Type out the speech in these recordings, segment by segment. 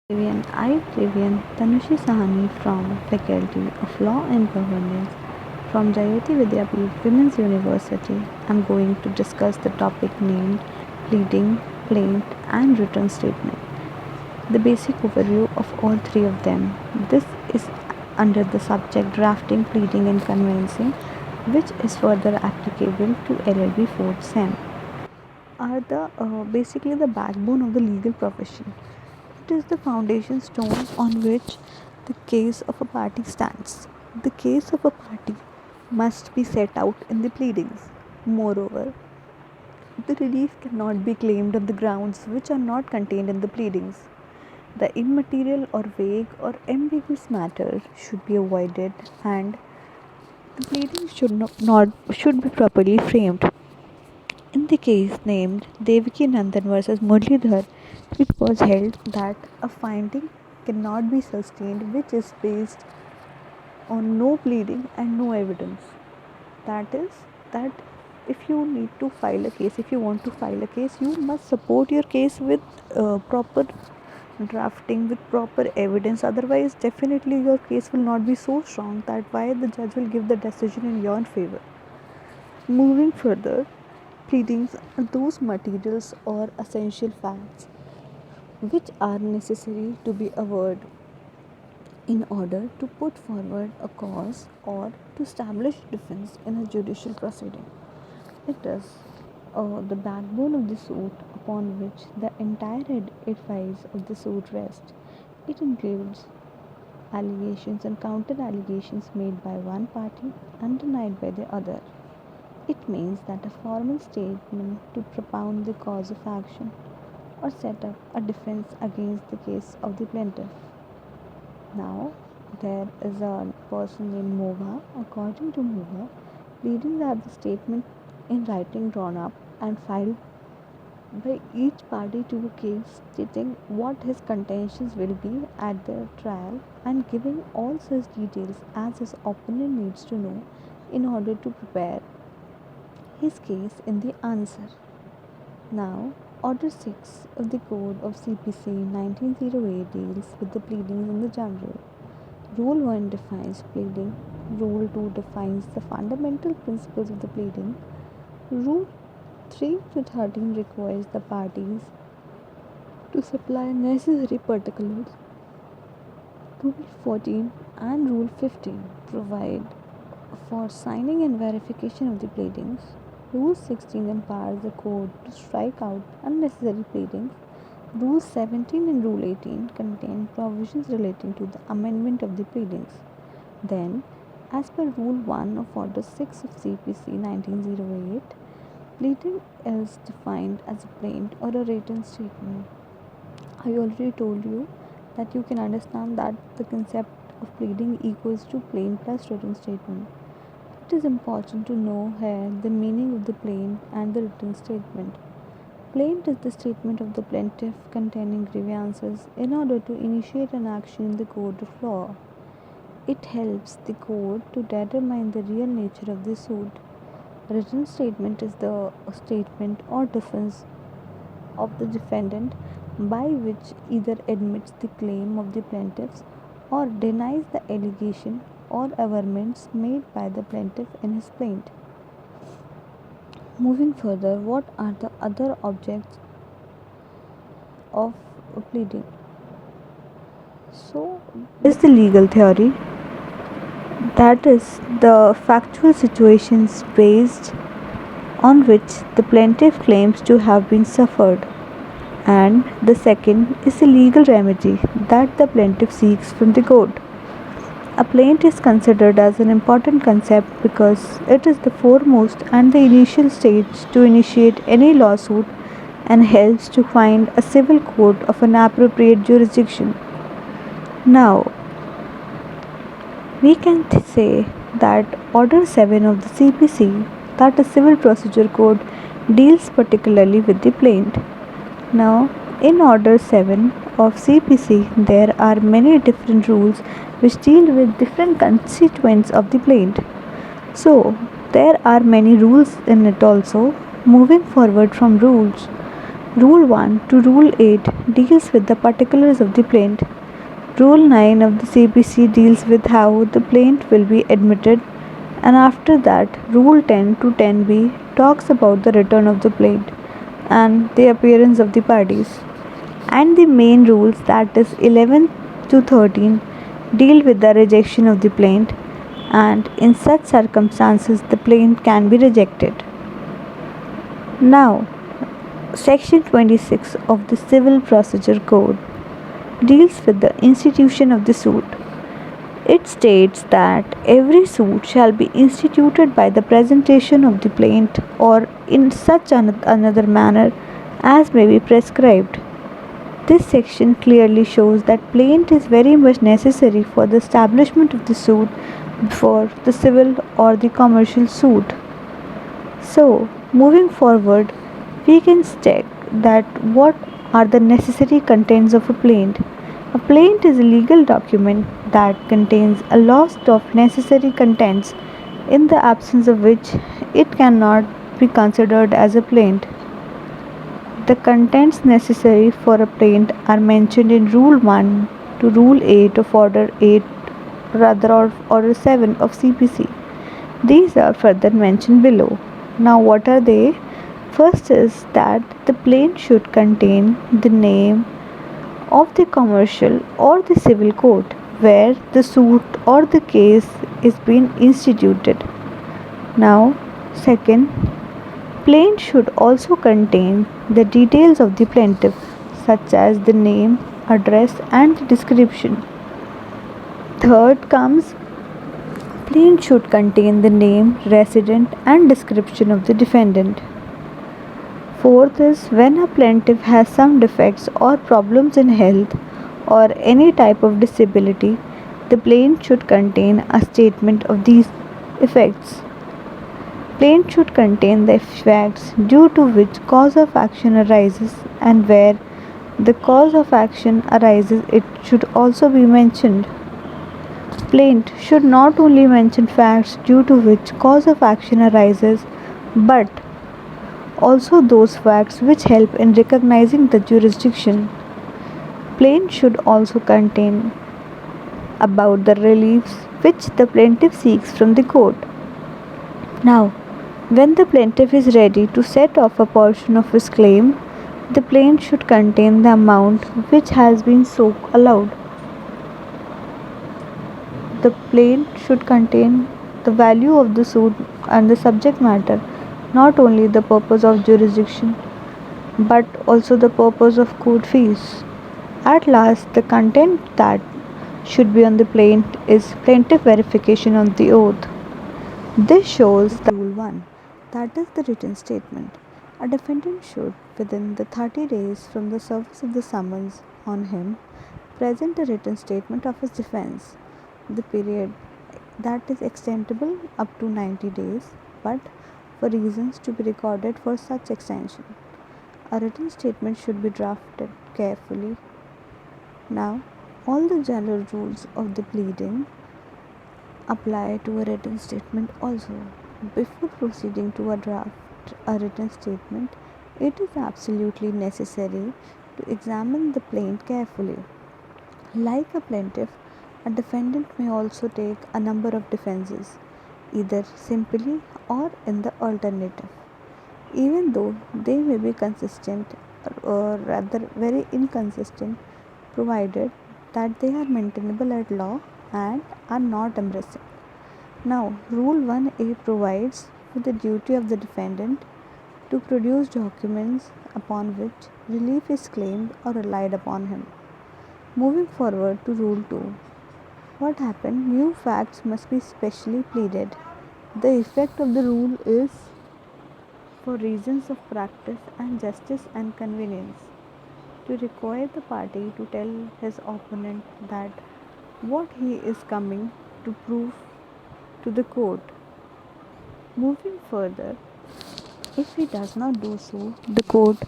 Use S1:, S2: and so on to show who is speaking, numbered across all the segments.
S1: Trivian Tanushi Sahani from Faculty of Law and Governance from Jayoti Vidyapeeth Women's University. I'm going to discuss the topic named pleading, plaint and written statement. The basic overview of all three of them. This is under the subject drafting, pleading and conveyancing, which is further applicable to LLB 4th SEM. Are the basically the backbone of the legal profession. It is the foundation stone on which the case of a party stands. The case of a party must be set out in the pleadings. Moreover, the relief cannot be claimed on the grounds which are not contained in the pleadings. The immaterial or vague or ambiguous matter should be avoided and the pleadings should be properly framed. In the case named Devaki Nandan versus Muralidhar, it was held that a finding cannot be sustained which is based on no pleading and no evidence. That is, that if you need to file a case, if you want to file a case, you must support your case with proper drafting, with proper evidence. Otherwise, definitely your case will not be so strong that why the judge will give the decision in your favor. Moving further, pleadings are those materials or essential facts which are necessary to be averred in order to put forward a cause or to establish defense in a judicial proceeding. It is the backbone of the suit upon which the entire edifice of the suit rests. It includes allegations and counter allegations made by one party and denied by the other. It means that a formal statement to propound the cause of action or set up a defense against the case of the plaintiff. Now, there is a person named Mova. According to Mova, pleadings are the statement in writing drawn up and filed by each party to a case stating what his contentions will be at the trial and giving all such details as his opponent needs to know in order to prepare his case in the answer. Now, Order 6 of the Code of CPC 1908 deals with the pleadings in the general. Rule 1 defines pleading. Rule 2 defines the fundamental principles of the pleading. Rule 3 to 13 requires the parties to supply necessary particulars. Rule 14 and Rule 15 provide for signing and verification of the pleadings. Rule 16 empowers the court to strike out unnecessary pleadings. Rule 17 and Rule 18 contain provisions relating to the amendment of the pleadings. Then, as per Rule 1 of Order 6 of CPC 1908, pleading is defined as a plaint or a written statement. I already told you that you can understand that the concept of pleading equals to plaint plus written statement. It is important to know here the meaning of the plaint and the written statement. Plaint is the statement of the plaintiff containing grievances in order to initiate an action in the court of law. It helps the court to determine the real nature of the suit. Written statement is the statement or defense of the defendant by which either admits the claim of the plaintiffs or denies the allegation or averments made by the plaintiff in his plaint. Moving further, what are the other objects of pleading? So, is the legal theory, that is the factual situations based on which the plaintiff claims to have been suffered, and the second is the legal remedy that the plaintiff seeks from the court. A plaint is considered as an important concept because it is the foremost and the initial stage to initiate any lawsuit and helps to find a civil court of an appropriate jurisdiction. Now, we can say that Order 7 of the CPC, that is Civil Procedure Code, deals particularly with the plaint. Now, in Order 7 of CPC, there are many different rules which deal with different constituents of the plaint. So, there are many rules in it also. Moving forward from rules, Rule 1 to Rule 8 deals with the particulars of the plaint. Rule 9 of the CPC deals with how the plaint will be admitted, and after that, Rule 10 to 10b talks about the return of the plaint and the appearance of the parties. And the main rules, that is 11 to 13, deal with the rejection of the plaint, and in such circumstances, the plaint can be rejected. Now, Section 26 of the Civil Procedure Code deals with the institution of the suit. It states that every suit shall be instituted by the presentation of the plaint or in such another manner as may be prescribed. This section clearly shows that plaint is very much necessary for the establishment of the suit before the civil or the commercial suit. So, moving forward, we can check that what are the necessary contents of a plaint. A plaint is a legal document that contains a list of necessary contents, in the absence of which it cannot be considered as a plaint. The contents necessary for a plaint are mentioned in Rule 1 to Rule 8 of Order 8, rather of Order 7 of CPC. These are further mentioned below. Now, what are they? First is that the plaint should contain the name of the commercial or the civil court where the suit or the case is being instituted. Now, second, plaint should also contain the details of the plaintiff, such as the name, address, and the description. Third comes, plaint should contain the name, resident, and description of the defendant. Fourth is, when a plaintiff has some defects or problems in health or any type of disability, the plaint should contain a statement of these effects. Plaint should contain the facts due to which cause of action arises, and where the cause of action arises, it should also be mentioned. Plaint should not only mention facts due to which cause of action arises, but also those facts which help in recognizing the jurisdiction. Plaint should also contain about the reliefs which the plaintiff seeks from the court. Now, when the plaintiff is ready to set off a portion of his claim, the plaint should contain the amount which has been so allowed. The plaint should contain the value of the suit and the subject matter, not only the purpose of jurisdiction, but also the purpose of court fees. At last, the content that should be on the plaint is plaintiff verification on the oath. This shows the Rule 1, that is the written statement. A defendant should, within the 30 days from the service of the summons on him, present a written statement of his defense. The period that is extendable up to 90 days, but for reasons to be recorded for such extension, a written statement should be drafted carefully. Now, all the general rules of the pleading apply to a written statement also. Before proceeding to a written statement, it is absolutely necessary to examine the plaint carefully. Like a plaintiff, a defendant may also take a number of defenses, either simply or in the alternative, even though they may be consistent or rather very inconsistent, provided that they are maintainable at law and are not embarrassing. Now, Rule 1A provides for the duty of the defendant to produce documents upon which relief is claimed or relied upon him. Moving forward to Rule 2. What happened? New facts must be specially pleaded. The effect of the rule is for reasons of practice and justice and convenience, to require the party to tell his opponent that what he is coming to prove to the court. Moving further, if he does not do so, the court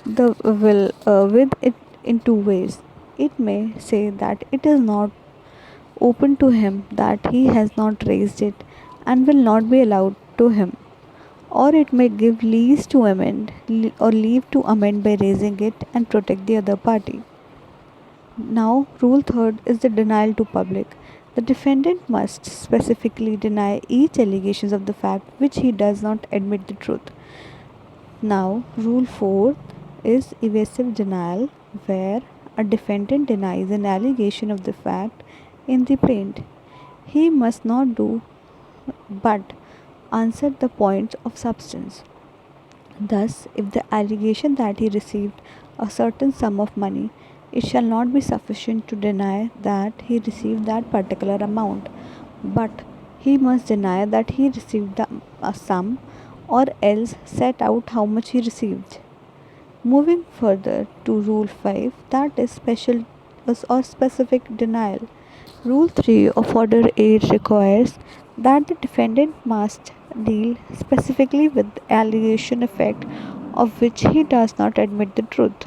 S1: will with it in two ways. It may say that it is not open to him, that he has not raised it and will not be allowed to him, or it may give leave to amend by raising it and protect the other party. Now, rule third is the denial to public. The defendant must specifically deny each allegation of the fact which he does not admit the truth. Now, rule 4 is evasive denial, where a defendant denies an allegation of the fact in the plaint. He must not do but answer the points of substance. Thus, if the allegation that he received a certain sum of money, it shall not be sufficient to deny that he received that particular amount, but he must deny that he received a sum or else set out how much he received. Moving further to Rule 5, that is special or specific denial. Rule 3 of Order 8 requires that the defendant must deal specifically with the allegation effect of which he does not admit the truth.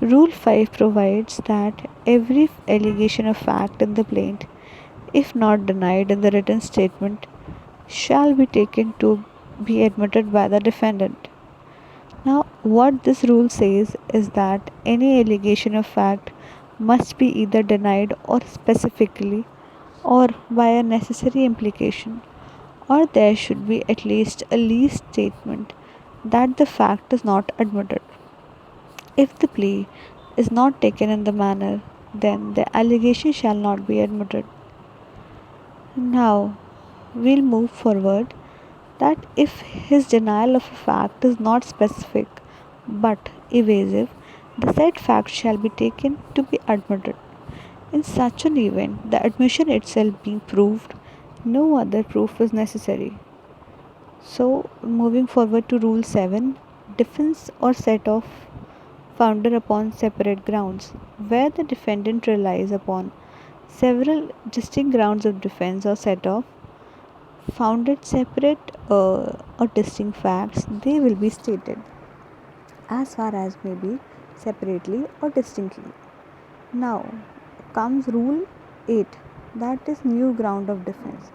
S1: Rule 5 provides that every allegation of fact in the plaint, if not denied in the written statement, shall be taken to be admitted by the defendant. Now, what this rule says is that any allegation of fact must be either denied or specifically or by a necessary implication, or there should be at least a least statement that the fact is not admitted. If the plea is not taken in the manner, then the allegation shall not be admitted. Now, we'll move forward that if his denial of a fact is not specific but evasive, the said fact shall be taken to be admitted. In such an event, the admission itself being proved, no other proof is necessary. So, moving forward to Rule 7, defense or set off founded upon separate grounds, where the defendant relies upon several distinct grounds of defense or set off founded separate or distinct facts, they will be stated as far as may be separately or distinctly. Now comes Rule 8, that is new ground of defense.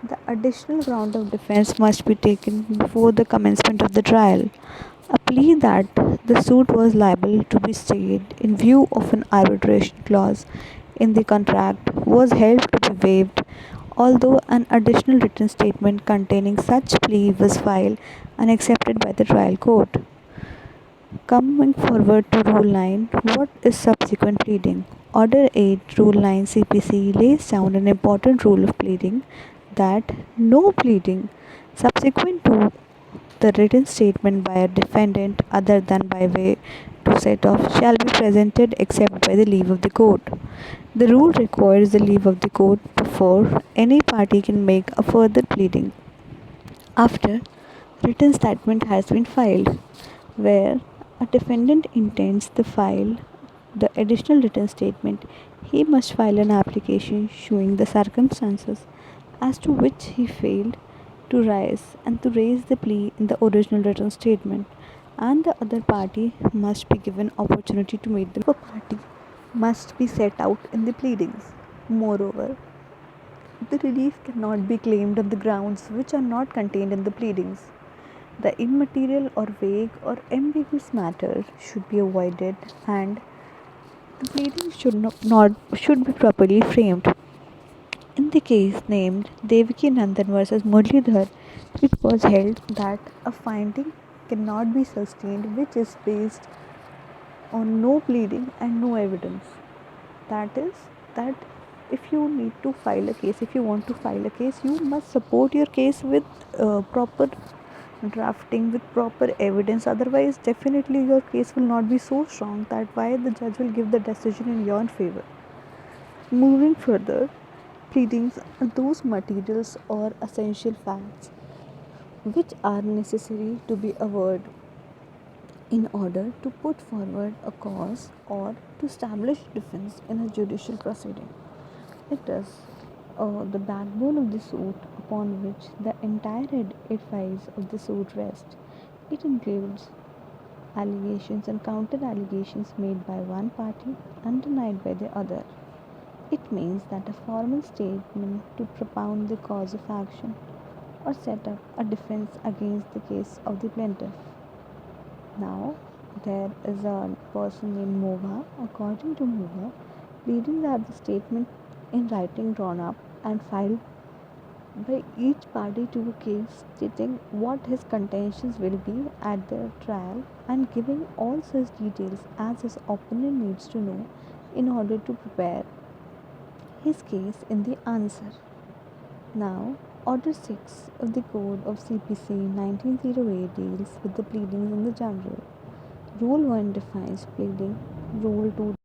S1: The additional ground of defense must be taken before the commencement of the trial. A plea that the suit was liable to be stayed in view of an arbitration clause in the contract was held to be waived, although an additional written statement containing such plea was filed and accepted by the trial court. Coming forward to Rule 9, what is subsequent pleading? Order 8, Rule 9 CPC lays down an important rule of pleading that no pleading subsequent to the written statement by a defendant other than by way to set off shall be presented except by the leave of the court. The rule requires the leave of the court before any party can make a further pleading after written statement has been filed. Where a defendant intends to file the additional written statement, he must file an application showing the circumstances as to which he failed to rise and to raise the plea in the original written statement, and the other party must be given opportunity to make the party must be set out in the pleadings. Moreover, the relief cannot be claimed on the grounds which are not contained in the pleadings. The immaterial or vague or ambiguous matter should be avoided, and the pleadings should be properly framed. In the case named Devaki Nandan versus Muralidhar, it was held that a finding cannot be sustained which is based on no pleading and no evidence. That is, that if you need to file a case, if you want to file a case, you must support your case with proper drafting, with proper evidence. Otherwise, definitely your case will not be so strong that why the judge will give the decision in your favor. Moving further, pleadings are those materials or essential facts which are necessary to be averred in order to put forward a cause or to establish defense in a judicial proceeding. It is the backbone of the suit upon which the entire edifice of the suit rests. It includes allegations and counter allegations made by one party and denied by the other. It means that a formal statement to propound the cause of action or set up a defense against the case of the plaintiff. Now, there is a person named Mova. According to Mova, pleadings are the statement in writing drawn up and filed by each party to a case stating what his contentions will be at the trial and giving all such details as his opponent needs to know in order to prepare his case in the answer. Now, Order 6 of the Code of CPC 1908 deals with the pleadings in the general. Rule 1 defines pleading. Rule 2